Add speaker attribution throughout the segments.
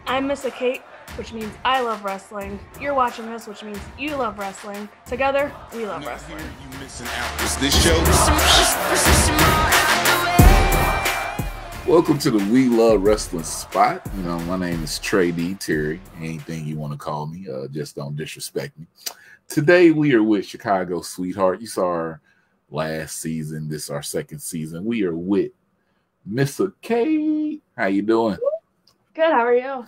Speaker 1: I'm MissaKate, which means I love wrestling. You're watching this, which means you love wrestling. Together, we love wrestling.
Speaker 2: You missing out. Is this show?
Speaker 3: Welcome to the We Love Wrestling spot. You know, my name is Trey D. Terry. Anything you want to call me, just don't disrespect me. Today we are with Chicago Sweetheart. You saw our last season. This is our second season. We are with MissaKate. How you doing?
Speaker 1: Good. How are you?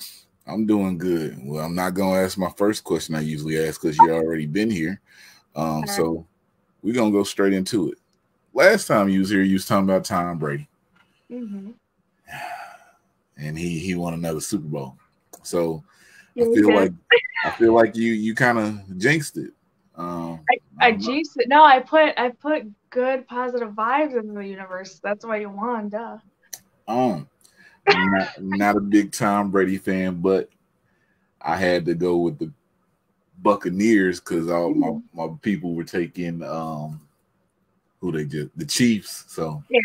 Speaker 3: I'm doing good. Well, I'm not going to ask my first question I usually ask because you've already been here. So we're going to go straight into it. Last time you was here, you was talking about Tom Brady.
Speaker 1: Mm-hmm.
Speaker 3: And he won another Super Bowl. So
Speaker 1: Yeah,
Speaker 3: I feel like you kind of jinxed it.
Speaker 1: I jinxed it. No, I put good positive vibes into the universe. That's why you won, duh.
Speaker 3: Not a big Tom Brady fan, but I had to go with the Buccaneers because all my people were taking the Chiefs. So
Speaker 1: yeah.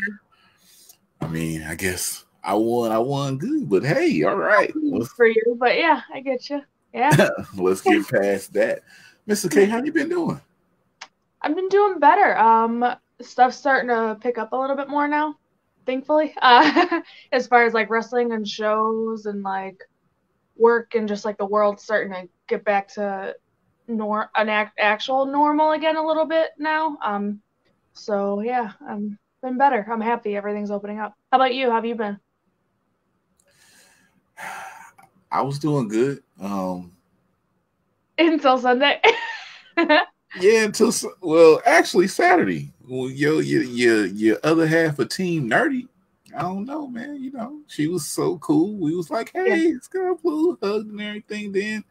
Speaker 1: I
Speaker 3: mean, I guess I won good, but hey, all right.
Speaker 1: For you, but yeah, I get you. Yeah.
Speaker 3: Let's get past that. MissaKate, how you been doing?
Speaker 1: I've been doing better. Stuff's starting to pick up a little bit more now, thankfully. As far as like wrestling and shows and like work and just like the world starting to get back to actual normal again a little bit now. So yeah, been better. I'm happy everything's opening up. How about you? How have you been?
Speaker 3: I was doing good.
Speaker 1: Until Sunday.
Speaker 3: Yeah, actually Saturday. Well, your other half of Team Nerdy. I don't know, man. You know, she was so cool. We was like, hey, it's gonna blue hug and everything. Then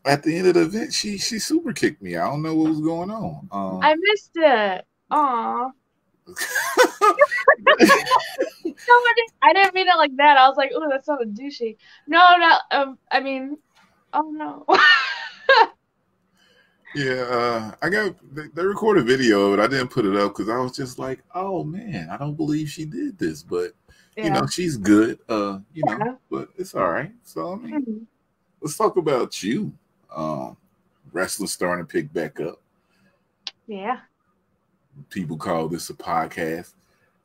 Speaker 3: at the end of the event, she super kicked me. I don't know what was going on.
Speaker 1: I missed it. Aw. I didn't mean it like that. I was like, "Ooh, that sounded douchey." No. I mean, oh no.
Speaker 3: Yeah, they recorded video of it. I didn't put it up because I was just like, oh man, I don't believe she did this. But you know, she's good. But it's all right. So I mean, let's talk about you. Wrestling starting to pick back up.
Speaker 1: Yeah.
Speaker 3: People call this a podcast.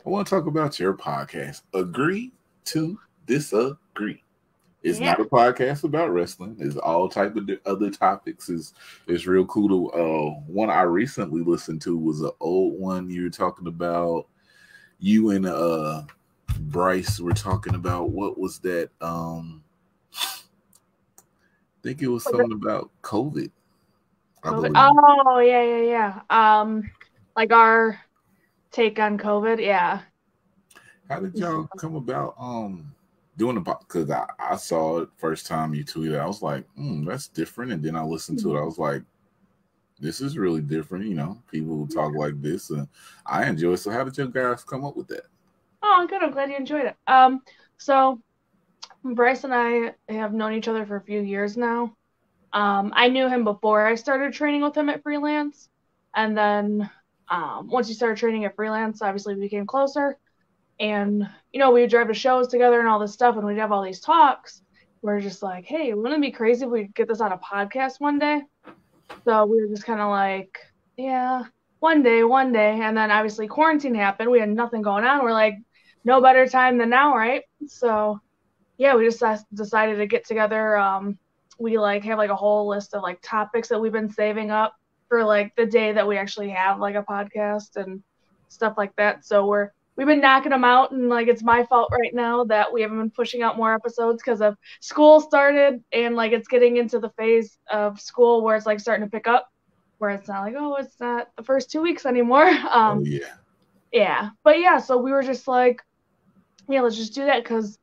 Speaker 3: I want to talk about your podcast. Agree to disagree. It's not a podcast about wrestling. It's all type of other topics. It's real cool to one I recently listened to was an old one. You were talking about you and Bryce were talking about what was that? I think it was something about COVID.
Speaker 1: Oh yeah. Like our take on COVID, yeah.
Speaker 3: How did y'all come about doing the because I saw it first time you tweeted. I was like, that's different. And then I listened to it. I was like, this is really different. You know, people who talk like this, and I enjoy it. So how did you guys come up with that?
Speaker 1: Oh, good. I'm glad you enjoyed it. So Bryce and I have known each other for a few years now. I knew him before I started training with him at Freelance. And then once he started training at Freelance, obviously we became closer. And, you know, we would drive to shows together and all this stuff, and we'd have all these talks. We're just like, hey, wouldn't it be crazy if we get this on a podcast one day? So we were just kind of like, yeah, one day. And then obviously quarantine happened. We had nothing going on. We're like, no better time than now, right? So, yeah, we just decided to get together. We like have like a whole list of like topics that we've been saving up for like the day that we actually have like a podcast and stuff like that. So we've been knocking them out, and like it's my fault right now that we haven't been pushing out more episodes because of school started, and like it's getting into the phase of school where it's like starting to pick up, where it's not like, oh, it's not the first 2 weeks anymore. Yeah. But yeah, so we were just like, yeah, let's just do that because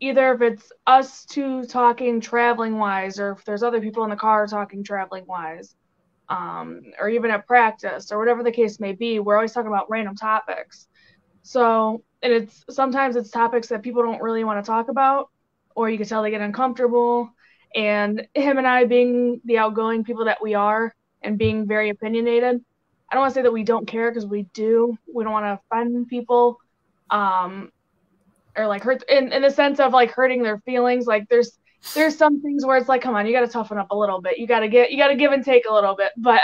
Speaker 1: either if it's us two talking traveling wise, or if there's other people in the car talking traveling wise, or even at practice or whatever the case may be, we're always talking about random topics. So, and sometimes it's topics that people don't really want to talk about, or you can tell they get uncomfortable. And him and I, being the outgoing people that we are and being very opinionated, I don't want to say that we don't care because we do. We don't want to offend people. or like hurt in the sense of like hurting their feelings. Like there's some things where it's like, come on, you got to toughen up a little bit. You got to give and take a little bit. But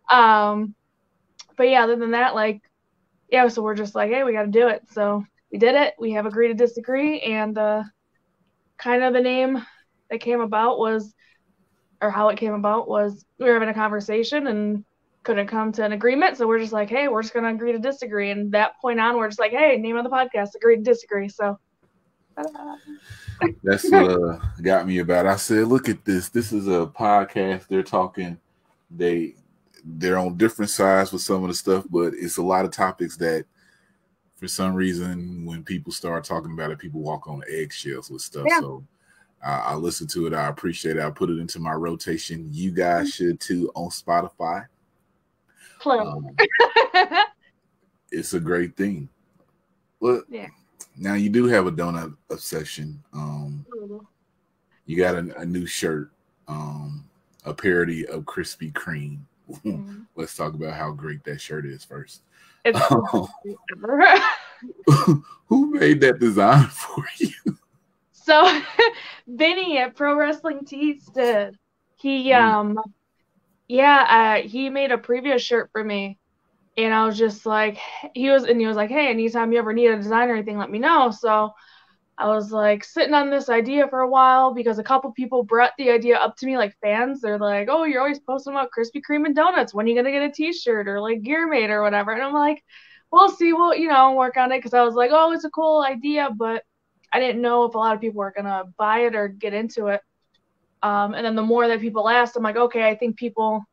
Speaker 1: but yeah, other than that, like, yeah, so we're just like, hey, we got to do it. So we did it. We have agreed to disagree, and kind of the name that came about was, or how it came about was, we were having a conversation and couldn't come to an agreement. So we're just like, hey, we're just going to agree to disagree. And that point on, we're just like, hey, name of the podcast, agree to disagree. So
Speaker 3: that's what got me about it. I said, look at this. This is a podcast. They're talking. They're on different sides with some of the stuff, but it's a lot of topics that, for some reason, when people start talking about it, people walk on eggshells with stuff. Yeah. So I listen to it. I appreciate it. I put it into my rotation. You guys should too on Spotify. It's a great thing. Look, yeah. Now you do have a donut obsession. You got a new shirt, a parody of Krispy Kreme. Let's talk about how great that shirt is first. Who made that design for you?
Speaker 1: So Vinny at Pro Wrestling Tees did. He he made a previous shirt for me, and I was just like, he was like, hey, anytime you ever need a design or anything, let me know. So I was like sitting on this idea for a while because a couple people brought the idea up to me, like fans. They're like, oh, you're always posting about Krispy Kreme and donuts. When are you gonna get a T-shirt or like Gear Mate or whatever? And I'm like, we'll see. We'll work on it, because I was like, oh, it's a cool idea, but I didn't know if a lot of people were gonna buy it or get into it. And then the more that people asked, I'm like, okay, I think people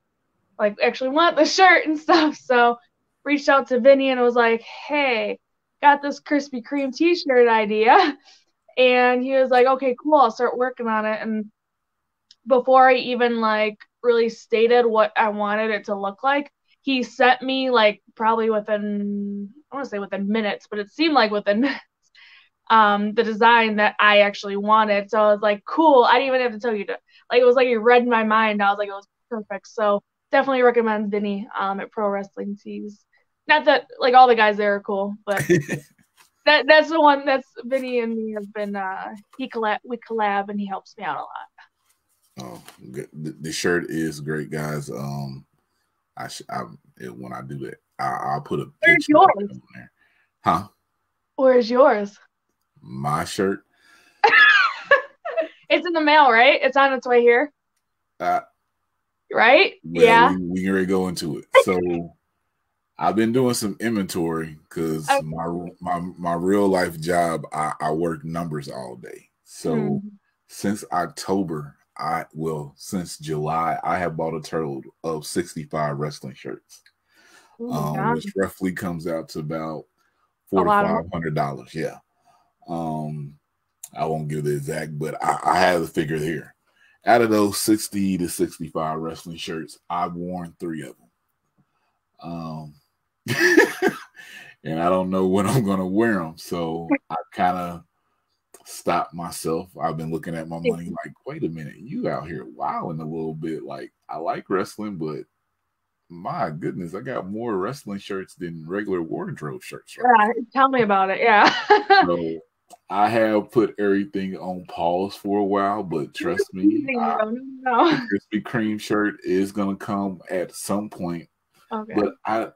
Speaker 1: like actually want the shirt and stuff. So reached out to Vinny and was like, hey, got this Krispy Kreme T-shirt idea. And he was like, okay, cool, I'll start working on it. And before I even like really stated what I wanted it to look like, he sent me like probably within, I want to say within minutes, but it seemed like within minutes, the design that I actually wanted. So I was like, cool. I didn't even have to tell you to, like, it was like you read my mind. I was like, it was perfect. So definitely recommend Vinny at Pro Wrestling Tees. Not that like all the guys there are cool, but that's the one that's Vinny and me have been. We collab and he helps me out a lot.
Speaker 3: Oh, the shirt is great, guys. When I do that, I'll put a picture on there. Huh?
Speaker 1: Where's yours?
Speaker 3: My shirt.
Speaker 1: It's in the mail, right? It's on its way here. Right?
Speaker 3: Well, yeah. We can already go into it. So I've been doing some inventory because my real life job, I work numbers all day. So since October, since July, I have bought a total of 65 wrestling shirts, which roughly comes out to about $4,500. Yeah. I won't give the exact, but I have the figure here. Out of those 60 to 65 wrestling shirts, I've worn 3 of them. And I don't know when I'm going to wear them. So I kind of stopped myself. I've been looking at my money like, wait a minute, you out here wilding a little bit. Like, I like wrestling, but my goodness, I got more wrestling shirts than regular wardrobe shirts.
Speaker 1: Right? Yeah, tell me about it. Yeah.
Speaker 3: So I have put everything on pause for a while, but trust me, the Krispy Kreme shirt is going to come at some point. Okay. But I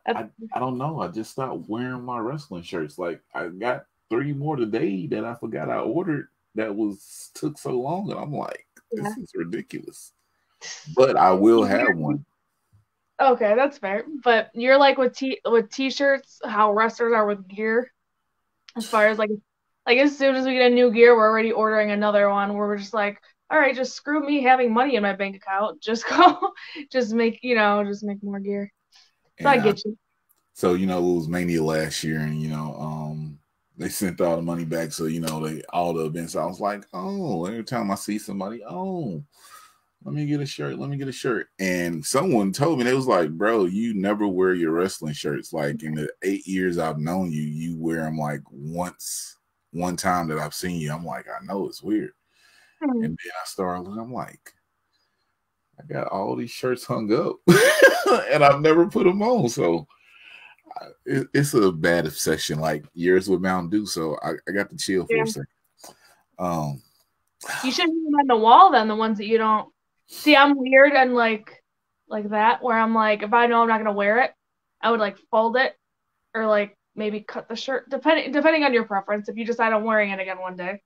Speaker 3: don't know. I just stopped wearing my wrestling shirts. Like, I got 3 more today that I forgot I ordered that took so long, and I'm like, this is ridiculous. But I will have one.
Speaker 1: Okay, that's fair. But you're like with T-shirts, how wrestlers are with gear, as far as like as soon as we get a new gear, we're already ordering another one. Where we're just like, all right, just screw me having money in my bank account. Just go, just make more gear. So I get you.
Speaker 3: So it was Mania last year, and they sent all the money back. So all the events. I was like, oh, every time I see somebody, let me get a shirt. Let me get a shirt. And someone told me, they was like, bro, you never wear your wrestling shirts. Like in the 8 years I've known you, you wear them like one time that I've seen you. I'm like, I know it's weird. And then I started looking, I'm like, I got all these shirts hung up and I've never put them on. So it's a bad obsession, like yours with Mountain Dew. So I got to chill for a second.
Speaker 1: You should hang them on the wall then, the ones that you don't see. I'm weird and like that, where I'm like, if I know I'm not gonna wear it, I would like fold it or like maybe cut the shirt, depending on your preference. If you decide I'm wearing it again one day,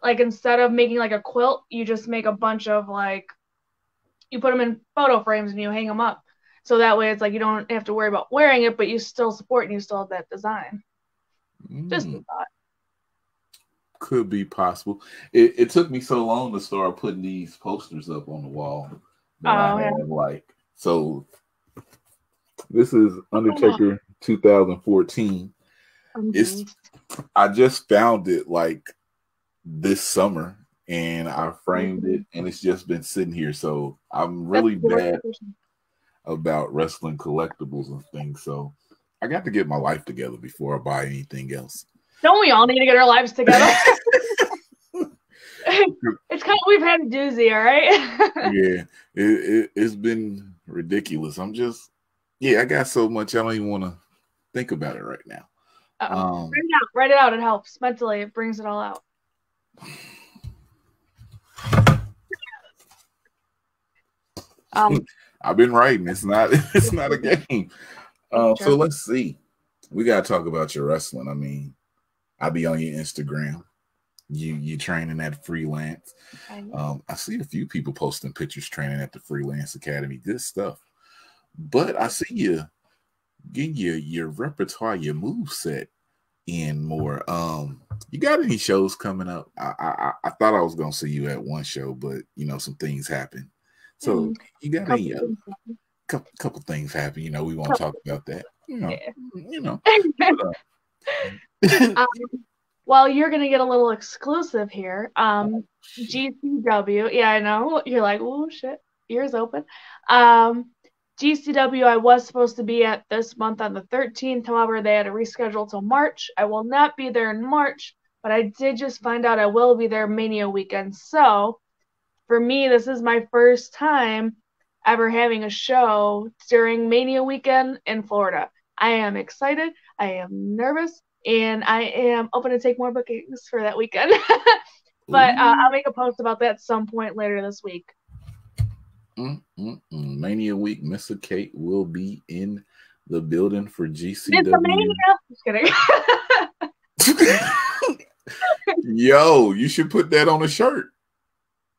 Speaker 1: like instead of making like a quilt, you just make a bunch of like, you put them in photo frames and you hang them up. So that way it's like you don't have to worry about wearing it, but you still support and you still have that design. Just a thought.
Speaker 3: Could be possible. It took me so long to start putting these posters up on the wall that I have like. So this is Undertaker 2014. I just found it like this summer and I framed it and it's just been sitting here. So I'm really bad about wrestling collectibles and things. So I got to get my life together before I buy anything else.
Speaker 1: Don't we all need to get our lives together? It's kind of, we've had a doozy, all right?
Speaker 3: Yeah, it's been ridiculous. I'm just, I got so much I don't even want to think about it right now.
Speaker 1: Write it out. It helps mentally. It brings it all out.
Speaker 3: I've been writing. It's not a game. So let's see. We gotta talk about your wrestling. I mean, I'll be on your Instagram. You training at Freelance. I see a few people posting pictures training at the Freelance Academy. Good stuff. But I see you getting your repertoire, your move set in more. You got any shows coming up? I thought I was gonna see you at one show, but some things happen. So you got any couple things happen. We won't talk about that.
Speaker 1: Well, you're gonna get a little exclusive here. GCW. Yeah, I know. You're like, oh shit, ears open. GCW, I was supposed to be at this month on the 13th. However, they had to reschedule till March. I will not be there in March, but I did just find out I will be there Mania Weekend. So for me, this is my first time ever having a show during Mania Weekend in Florida. I am excited. I am nervous. And I am open to take more bookings for that weekend. But I'll make a post about that some point later this week.
Speaker 3: Mania Week, MissaKate will be in the building for GCW.
Speaker 1: Just kidding.
Speaker 3: Yo, you should put that on a shirt.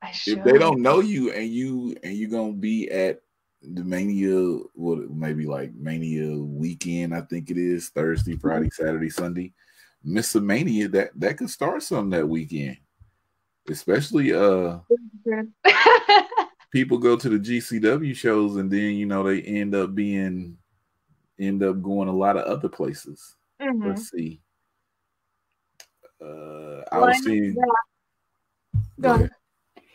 Speaker 1: I should.
Speaker 3: If they don't know you and you gonna be at the Mania, maybe like Mania Weekend, I think it is Thursday, Friday, Saturday, Sunday. Mania, that could start something that weekend. Especially people go to the GCW shows and then they end up going a lot of other places. Let's see. I was seeing.
Speaker 1: Go ahead.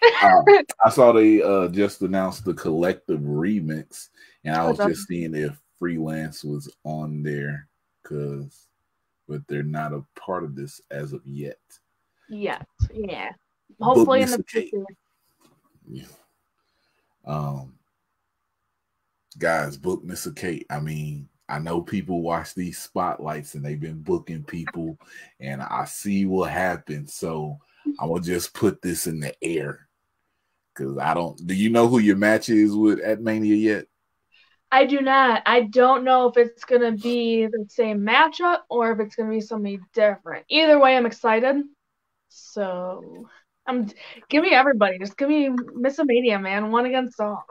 Speaker 3: I saw they just announced the collective remix, and I was just seeing if Freelance was on there, but they're not a part of this as of yet. Yeah.
Speaker 1: Hopefully in the future.
Speaker 3: Yeah. Guys, book MissaKate. I mean, I know people watch these spotlights and they've been booking people, and I see what happens. So I'm gonna just put this in the air. Because do you know who your match is with at Mania yet?
Speaker 1: I do not. I don't know if it's going to be the same matchup or if it's going to be something different. Either way, I'm excited. So, give me everybody. Just give me Mania, man. One against all.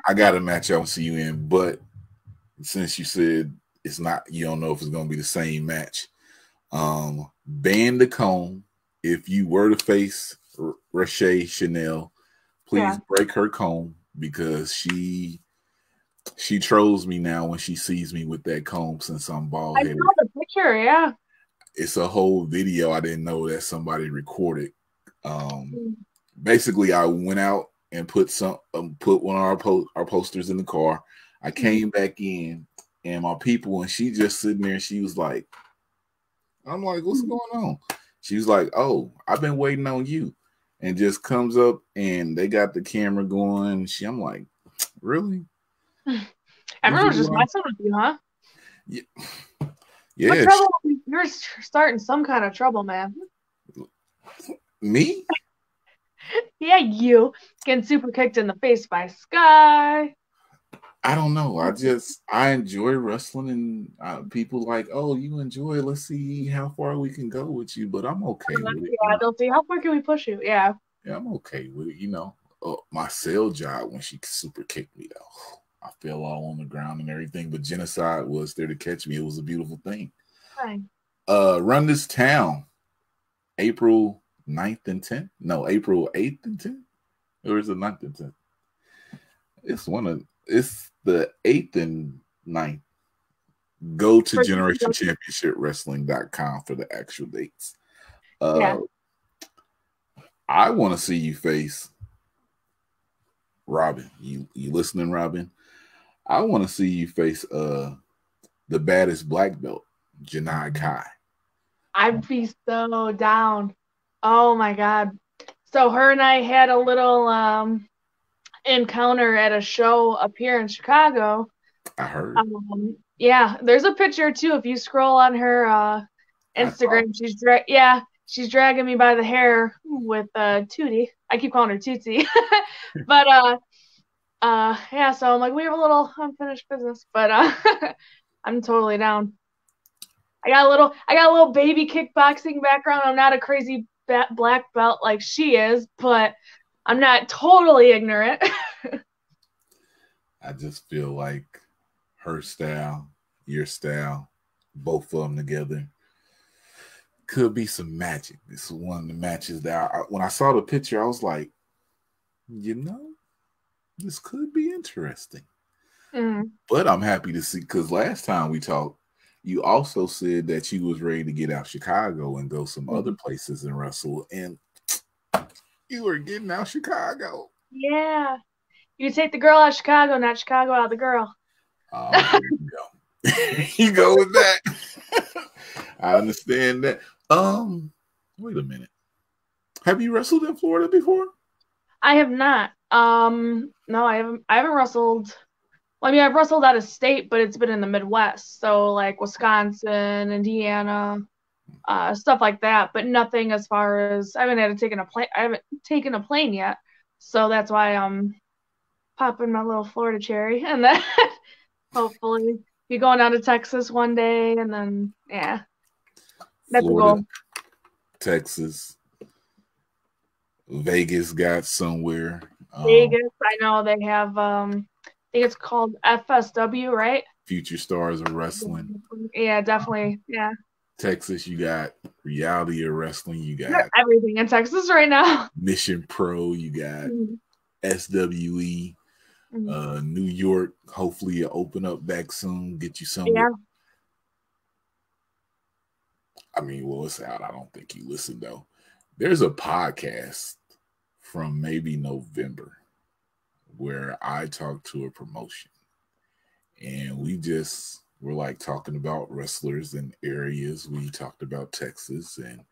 Speaker 3: I got a match I will see you in, but since you said it's not, you don't know if it's going to be the same match. Ban the comb. If you were to face Rache Chanel, please break her comb, because she trolls me now when she sees me with that comb since I'm bald headed.
Speaker 1: I saw the picture, yeah.
Speaker 3: It's a whole video. I didn't know that somebody recorded. Basically, I went out and put one of our posters in the car. I came back in, and my people, and she just sitting there. She was like, I'm like, what's going on? She was like, oh, I've been waiting on you. And just comes up and they got the camera going. I'm like, really?
Speaker 1: Everyone was just messing with you, huh?
Speaker 3: Yeah.
Speaker 1: What
Speaker 3: Yeah.
Speaker 1: trouble? You're starting some kind of trouble, man.
Speaker 3: Me?
Speaker 1: Yeah, you getting super kicked in the face by Sky.
Speaker 3: I don't know. I enjoy wrestling, and people like, oh, you enjoy it. Let's see how far we can go with you. But I'm okay with it.
Speaker 1: Yeah, they'll see how far can we push you. Yeah.
Speaker 3: Yeah, I'm okay with it. My cell job when she super kicked me though. I fell all on the ground and everything, but Genocide was there to catch me. It was a beautiful thing.
Speaker 1: Fine.
Speaker 3: Run This Town, April 9th and 10th. No, April 8th and 10th. Or is it 9th and 10th? It's the 8th and 9th. Go to GenerationChampionshipWrestling.com for the actual dates.
Speaker 1: Yeah.
Speaker 3: I want to see you face Robin. You listening, Robin? I want to see you face the baddest black belt, Janai Kai.
Speaker 1: I'd be so down. Oh my God. So her and I had a little encounter at a show up here in Chicago.
Speaker 3: I heard.
Speaker 1: Yeah, there's a picture too. If you scroll on her Instagram, she's dragging me by the hair with Tootie. I keep calling her Tootsie. But yeah, so I'm like, we have a little unfinished business, but I'm totally down. I got a little baby kickboxing background. I'm not a crazy black belt like she is, but I'm not totally ignorant.
Speaker 3: I just feel like her style, your style, both of them together could be some magic. This is one of the matches that when I saw the picture, I was like, this could be interesting. But I'm happy to see, because last time we talked, you also said that you was ready to get out Chicago and go some other places and wrestle, and you were getting out Chicago.
Speaker 1: Yeah. You take the girl out of Chicago, not Chicago out of the girl.
Speaker 3: Oh, there you go. You go with that. I understand that. Wait a minute. Have you wrestled in Florida before?
Speaker 1: I have not. No, I haven't wrestled. Well, I mean, I've wrestled out of state, but it's been in the Midwest, so like Wisconsin, Indiana, stuff like that. But nothing as far as I haven't taken a plane yet, so that's why I'm popping my little Florida cherry, and then hopefully be going down to Texas one day, and then yeah, that's
Speaker 3: Florida,
Speaker 1: the goal.
Speaker 3: Texas, Vegas got somewhere.
Speaker 1: Vegas, I know they have. I think it's called FSW, right?
Speaker 3: Future Stars of Wrestling.
Speaker 1: Yeah, definitely. Yeah.
Speaker 3: Texas, you got Reality of Wrestling. You got
Speaker 1: everything in Texas right now.
Speaker 3: Mission Pro. You got SWE. New York, hopefully it'll open up back soon. Get you some.
Speaker 1: Yeah.
Speaker 3: I mean, well, it's out. I don't think you listen though. There's a podcast from maybe November where I talked to a promotion, and we're like talking about wrestlers and areas. We talked about Texas, and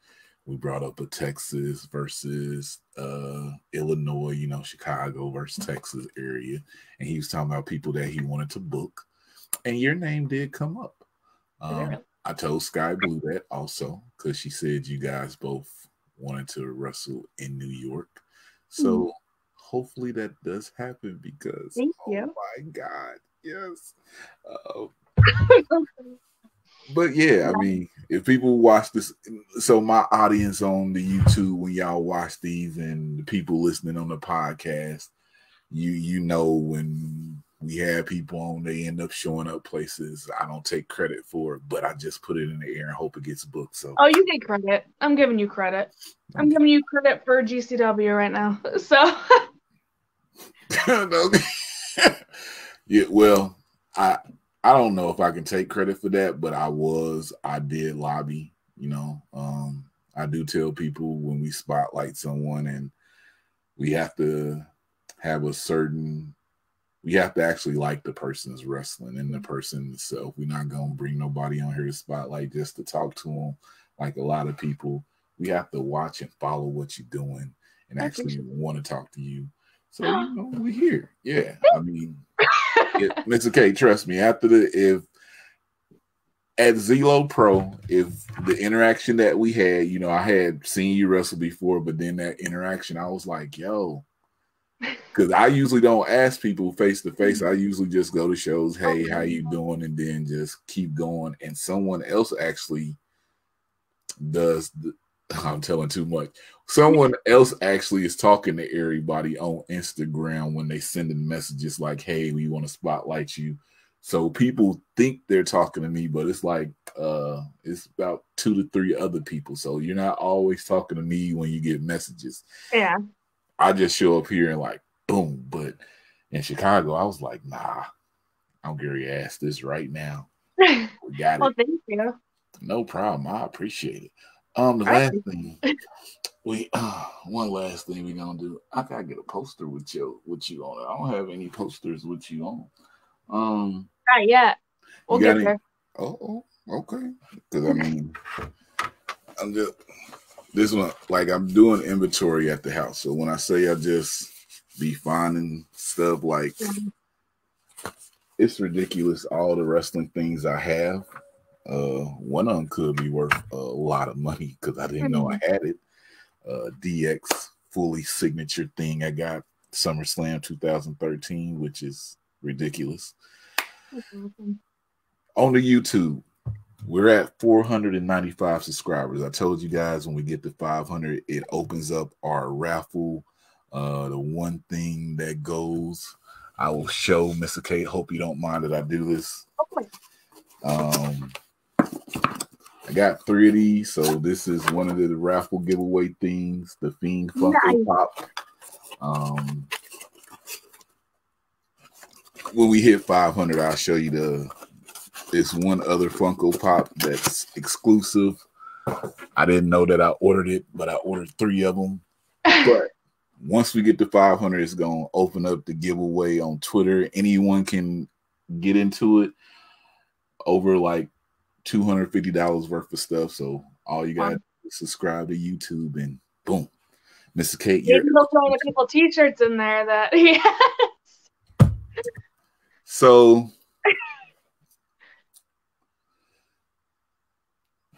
Speaker 3: we brought up a Texas versus Illinois, Chicago versus Texas area. And he was talking about people that he wanted to book. And your name did come up. I told Sky Blue that also, because she said you guys both wanted to wrestle in New York. So hopefully that does happen, because
Speaker 1: Thank you.
Speaker 3: My God, yes. But yeah, I mean, if people watch this, so my audience on the YouTube, when y'all watch these, and the people listening on the podcast, you know, when we have people on, they end up showing up places. I don't take credit for it, but I just put it in the air and hope it gets booked. So
Speaker 1: you get credit. I'm giving you credit. I'm giving you credit for GCW right now. So
Speaker 3: yeah, well, I don't know if I can take credit for that, but I did lobby, I do tell people when we spotlight someone, and we have to have we have to actually like the person's wrestling and the person itself. We're not going to bring nobody on here to spotlight just to talk to them. Like a lot of people, we have to watch and follow what you're doing and actually want to talk to you. So, we're here. Yeah. I mean, MissaKate, trust me, if at Zelo Pro, if the interaction that we had, you know, I had seen you wrestle before, but then that interaction, I was like, yo, because I usually don't ask people face to face. I usually just go to shows, hey, how you doing? And then just keep going. And someone else actually does, I'm telling too much. Someone else actually is talking to everybody on Instagram when they send in messages like, hey, we want to spotlight you. So people think they're talking to me, but it's like it's about 2 to 3 other people. So you're not always talking to me when you get messages.
Speaker 1: Yeah.
Speaker 3: I just show up here and like, boom. But in Chicago, I was like, nah, I'm Gary ask this right now. We got it.
Speaker 1: Thank you.
Speaker 3: No problem. I appreciate it. The last thing one last thing we're gonna do. I gotta get a poster with you on it. I don't have any posters with you on.
Speaker 1: Not yet. We'll get there.
Speaker 3: Oh, okay. Because I mean, I'm just this one. Like I'm doing inventory at the house. So when I say I just be finding stuff, like it's ridiculous. All the wrestling things I have. One of them could be worth a lot of money because I didn't know I had it. DX fully signature thing I got SummerSlam 2013, which is ridiculous. On the YouTube, we're at 495 subscribers. I told you guys when we get to 500, it opens up our raffle. The one thing that goes, I will show MissaKate. Hope you don't mind that I do this. I got 3 of these, so this is one of the raffle giveaway things. The Fiend Funko Pop. When we hit 500, I'll show you this one other Funko Pop that's exclusive. I didn't know that I ordered it, but I ordered 3 of them. But once we get to 500, it's going to open up the giveaway on Twitter. Anyone can get into it. Over like $250 worth of stuff. So all you got to subscribe to YouTube and boom. MissaKate.
Speaker 1: You're throwing people t-shirts in there that yes.
Speaker 3: So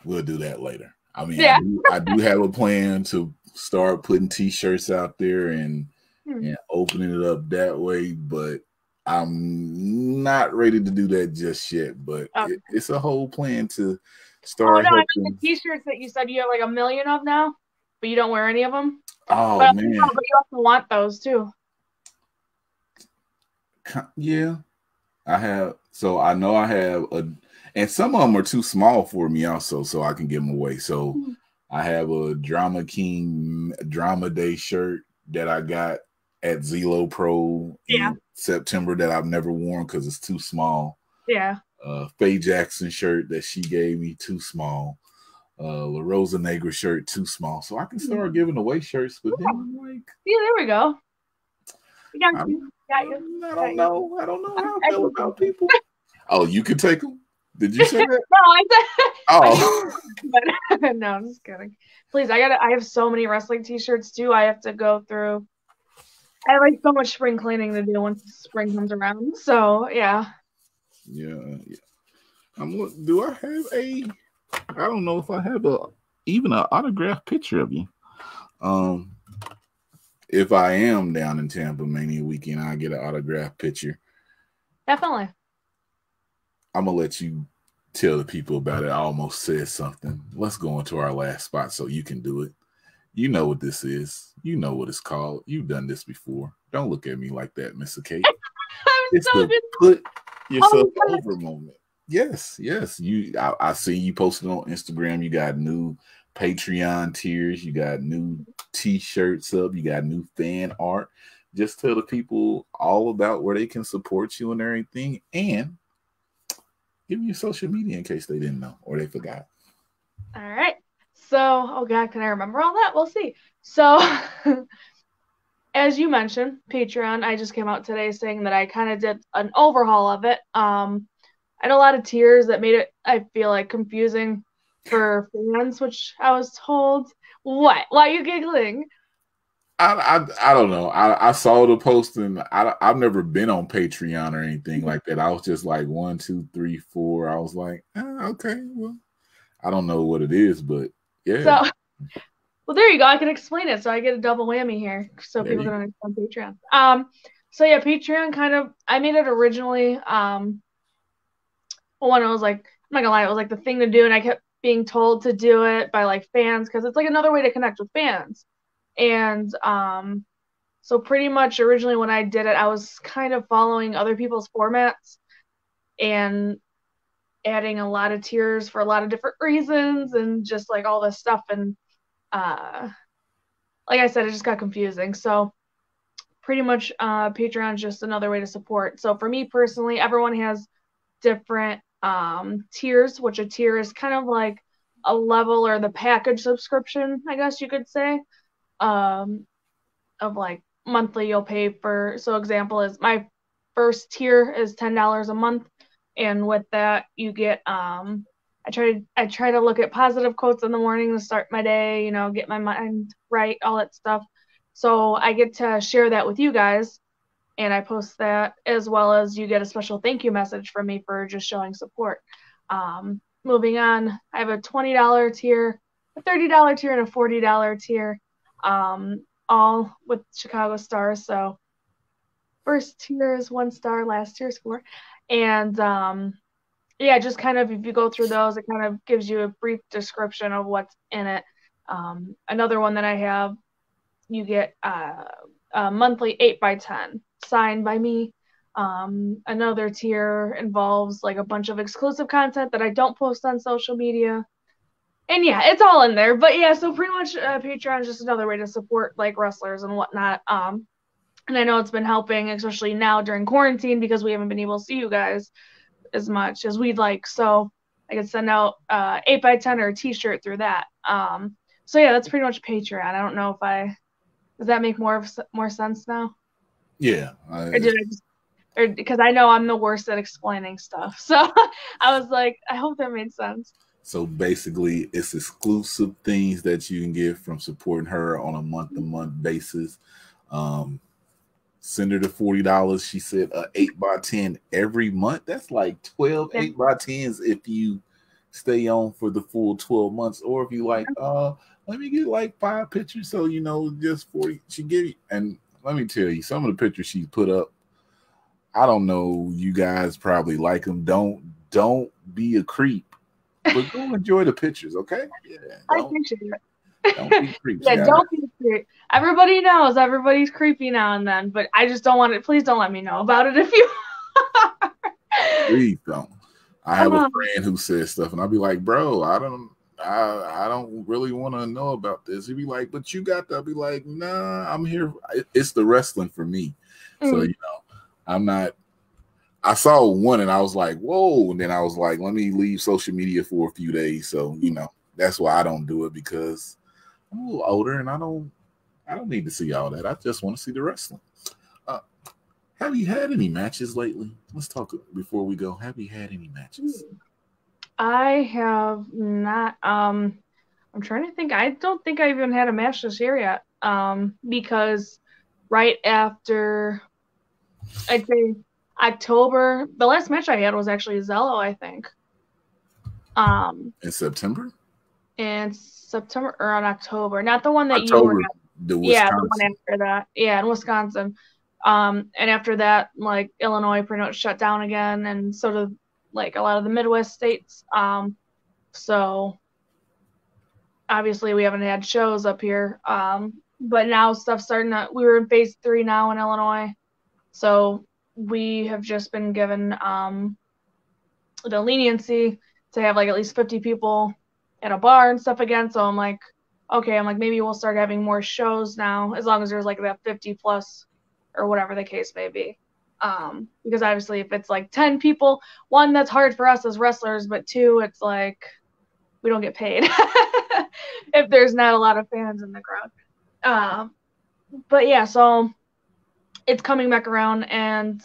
Speaker 3: we'll do that later. I mean, yeah. I do have a plan to start putting t-shirts out there and opening it up that way, but I'm not ready to do that just yet, but it's a whole plan to start.
Speaker 1: I mean the t-shirts that you said you have like 1 million of now, but you don't wear any of them.
Speaker 3: Oh,
Speaker 1: but,
Speaker 3: man.
Speaker 1: But you also want those too.
Speaker 3: Yeah, I have. So I know I have and some of them are too small for me also, so I can give them away. So I have a Drama King Drama Day shirt that I got at Zelo Pro in September that I've never worn because it's too small.
Speaker 1: Yeah.
Speaker 3: Faye Jackson shirt that she gave me, too small. La Rosa Negra shirt, too small. So I can start giving away shirts, but then I'm like,
Speaker 1: yeah, there we go. We got
Speaker 3: you. I don't know how I feel about people. Oh, you can take them? Did you say that?
Speaker 1: No, I said.
Speaker 3: Oh.
Speaker 1: But, no, I'm just kidding. Please, I have so many wrestling t-shirts too. I have to go through. I have like so much spring cleaning to do once spring comes around. So yeah.
Speaker 3: Yeah. Do I have I don't know if I have even an autographed picture of you. If I am down in Tampa Mania Weekend, I get an autographed picture.
Speaker 1: Definitely.
Speaker 3: I'm gonna let you tell the people about it. I almost said something. Let's go into our last spot so you can do it. You know what this is. You know what it's called. You've done this before. Don't look at me like that, MissaKate. It's the put yourself over moment. Yes. I see you posted on Instagram. You got new Patreon tiers. You got new t-shirts up. You got new fan art. Just tell the people all about where they can support you and everything. And give me your social media in case they didn't know or they forgot.
Speaker 1: All right. So, oh God, can I remember all that? We'll see. So, as you mentioned, Patreon, I just came out today saying that I kind of did an overhaul of it. I had a lot of tiers that made it, I feel like, confusing for fans, which I was told. What? Why are you giggling?
Speaker 3: I don't know. I saw the post and I've never been on Patreon or anything like that. I was just like 1, 2, 3, 4. I was like, okay, well, I don't know what it is, but yeah.
Speaker 1: So, well, there you go. I can explain it, so I get a double whammy here, so
Speaker 3: There
Speaker 1: people
Speaker 3: you
Speaker 1: can understand Patreon. So yeah, Patreon kind of. I made it originally. Well, when I was like, I'm not gonna lie, it was like the thing to do, and I kept being told to do it by like fans because it's like another way to connect with fans. And so pretty much originally when I did it, I was kind of following other people's formats and adding a lot of tiers for a lot of different reasons and just like all this stuff. And like I said, it just got confusing. So pretty much Patreon is just another way to support. So for me personally, everyone has different tiers, which a tier is kind of like a level or the package subscription, I guess you could say, of like monthly you'll pay for. So example is my first tier is $10 a month, and with that you get I try to look at positive quotes in the morning to start my day, get my mind right, all that stuff. So I get to share that with you guys, and I post that, as well as you get a special thank you message from me for just showing support. Moving on, I have a $20 tier, a $30 tier, and a $40 tier, all with Chicago stars. So first tier is 1 star, last tier is 4. And yeah, just kind of if you go through those, it kind of gives you a brief description of what's in it. Another one that I have, you get a monthly 8x10 signed by me. Another tier involves like a bunch of exclusive content that I don't post on social media. And yeah, it's all in there. But yeah, so pretty much Patreon is just another way to support like wrestlers and whatnot. And I know it's been helping, especially now during quarantine, because we haven't been able to see you guys as much as we'd like. So I could send out 8x10 or a T-shirt through that. So yeah, that's pretty much Patreon. I don't know if does that make more sense now?
Speaker 3: Yeah.
Speaker 1: Or did I just, or because I know I'm the worst at explaining stuff. So I was like, I hope that made sense.
Speaker 3: So basically, it's exclusive things that you can get from supporting her on a month-to-month basis. Send her the $40. She said 8x10 every month. That's like 12 8x10s if you stay on for the full 12 months. Or if you like, let me get like 5 pictures, so just 40. She give you, and let me tell you, some of the pictures she put up, I don't know, you guys probably like them. Don't be a creep, but go enjoy the pictures, okay? Yeah,
Speaker 1: I appreciate it.
Speaker 3: Don't be creeps.
Speaker 1: Yeah, don't be creepy. Everybody knows everybody's creepy now and then, but I just don't want it. Please don't let me know about it if you
Speaker 3: Please don't. I have a friend who says stuff, and I'll be like, bro, I don't really want to know about this. He'd be like, but you got that. I'll be like, nah, I'm here. It's the wrestling for me. So, I'm not. I saw one and I was like, whoa. And then I was like, let me leave social media for a few days. So, that's why I don't do it, because I'm a little older and I don't need to see all that. I just want to see the wrestling. Have you had any matches lately? Let's talk before we go. Have you had any matches?
Speaker 1: I have not. I'm trying to think. I don't think I even had a match this year yet. Because right after, I'd say October, the last match I had was actually Zello, I think.
Speaker 3: In September?
Speaker 1: In September or in October. Not the one that
Speaker 3: October,
Speaker 1: you were at. Yeah, the one after that. Yeah, in Wisconsin. And after that, like Illinois pretty much shut down again, and so did like a lot of the Midwest states. So obviously we haven't had shows up here. But now stuff's starting to, we were in phase 3 now in Illinois. So we have just been given the leniency to have like at least 50 people at a bar and stuff again. So I'm like, okay, maybe we'll start having more shows now, as long as there's like that 50 plus or whatever the case may be. Because obviously if it's like 10 people, 1, that's hard for us as wrestlers, but 2, it's like we don't get paid if there's not a lot of fans in the crowd. But yeah, so it's coming back around, and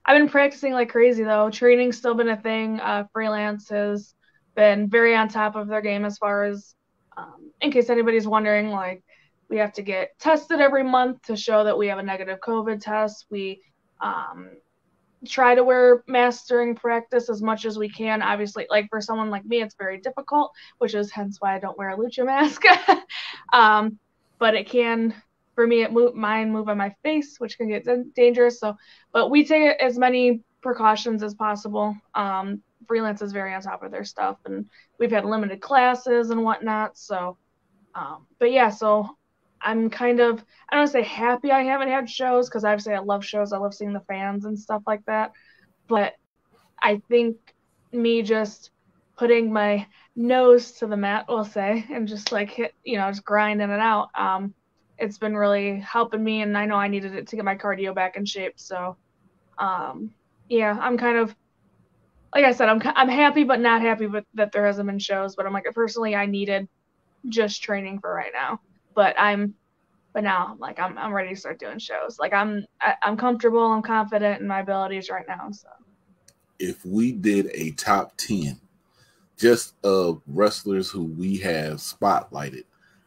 Speaker 1: I've been practicing like crazy though. Training's still been a thing. Freelance has been very on top of their game as far as, in case anybody's wondering, like we have to get tested every month to show that we have a negative COVID test. We try to wear masks during practice as much as we can. Obviously, like for someone like me, it's very difficult, which is hence why I don't wear a lucha mask. But it can, for me, mine move on my face, which can get dangerous. So, but we take as many precautions as possible. Freelance is very on top of their stuff, and we've had limited classes and whatnot. So, but yeah, so I'm kind of, I don't want to say happy I haven't had shows, because obviously I love shows. I love seeing the fans and stuff like that. But I think me just putting my nose to the mat, we'll say, and just like just grinding it out, it's been really helping me, and I know I needed it to get my cardio back in shape. So, yeah, I'm kind of, like I said, I'm happy but not happy that there hasn't been shows. But I'm like, personally, I needed just training for right now. But now I'm like, I'm ready to start doing shows. Like I'm comfortable, I'm confident in my abilities right now. So
Speaker 3: if we did a top 10 just of wrestlers who we have spotlighted,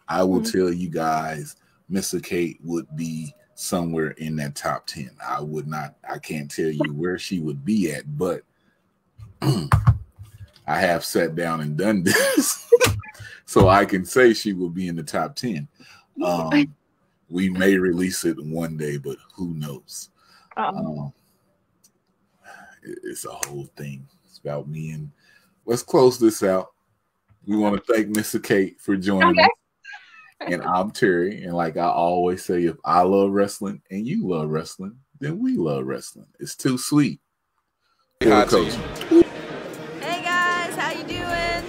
Speaker 3: I will tell you guys MissaKate would be somewhere in that top 10. I can't tell you where she would be at, but I have sat down and done this. So I can say she will be in the top 10. We may release it one day, but who knows? It's a whole thing. It's about me. And let's close this out. We want to thank MissaKate for joining us. And I'm Terry. And like I always say, if I love wrestling and you love wrestling, then we love wrestling. It's too sweet.
Speaker 2: Hey
Speaker 4: guys, how you doing?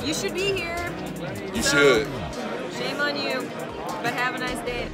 Speaker 4: You should be here.
Speaker 2: You should.
Speaker 4: Shame on you, but have a nice day.